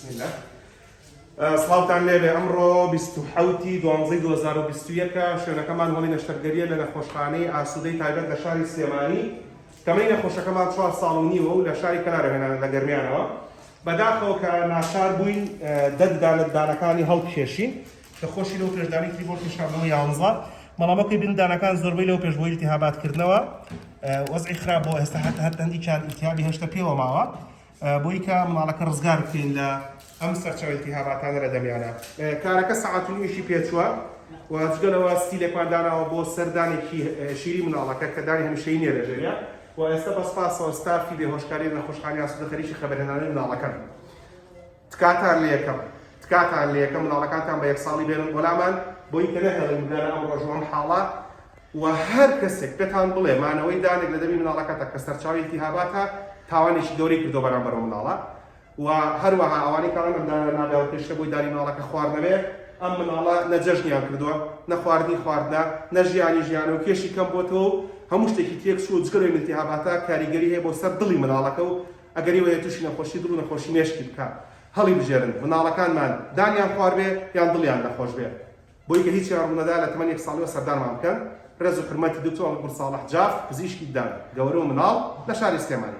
بسم الله. سڵاوتان لێبێ ئەمڕۆ 27 دوانزەی 2021 شوێنەکەمان هەڵی نەشتەرگەریە لە نەخۆشخانەی ئاسوودەی تایبەت لە شاری سلێمانی تەمەنی نەخۆشەکەمان 4 ساڵ و نیوە و لە شاری کەنارەهێنان لە گەرمیانەوە بەداخەوە کە ناچار بووین دانەکانی هەڵبکێشین کە خۆشی لەو پێشدانی کردی بۆ پێشاندنەوە 11 بەڵامەکەی بندانەکان زۆربەی لەو پێش بۆ ئیلتیهاباتکردنەوە وەزعی خراپ بۆ ئێستا هەتا هەندێکیان ئیلتیهابی هێشتا پێوە ماوە بۆی کە منداڵەکە ڕزگار بکەین لە ئەم سەرچاوە ئیلتیهاباتانە لە دەمیانە. کارەکە سەعات و نیوێشی پێچووە و جگەلەوە ستیلێکمان داناوە بۆ سەردانێکی شیری منداڵەکە کە دانی هەمیشەیی نییە لەژێریە و ئێستا بەسپاسەوە ستافی بێهۆشکاری لە نەخۆشخانەی ئاسوودە خەریکی خەبەرهێنانی منداڵەکان. تکاتان لە یەکەم منداڵەکانتان بە 1 ساڵی بێنن وەلامان بۆی کە نەهێڵین بدەنە ئەم ڕۆژەوەم حاڵە و هەر کەسێک پێتان بڵێ مانەوەی دانێک لە دەمی منداڵەکەتە کە سەرچاوی ئیلتیهاباتە تاوانێکی گەورەی کردو بەرامبەرەوە منداڵە و هەروەها ئەوانەی کاڵن ئەم دانە نابێت پێشتە بۆی دانی منداڵەکە خواردنەبێ ئەم منداڵە نەجەژنیان کردووە نەخواردنی خواردنە نەژیانی ژیانە و کێشی کەم بۆتەوە و هەموو شتێکی تێکچوو و جگەرەوەی ئیلتیهاباتە کاریگەری هەیە بۆ سەر دڵی منداڵەکە و ئەگەری وەیە تووشی نەخۆشی دڵ و نەخۆشی مێشکی بکات هەڵی بژێرن منداڵەکانمان دانیان خوار بێ یان دڵیان نەخۆش بێ بۆی کە هیچیان ڕوونەدا لە تەمەنی 1 ساڵیەوە سەردانمان بکەن ڕێز و حرمەتی دکتۆر ساڵح جاف پزیشکی دان گەورە و مناڵ لە شاری سلێمانی.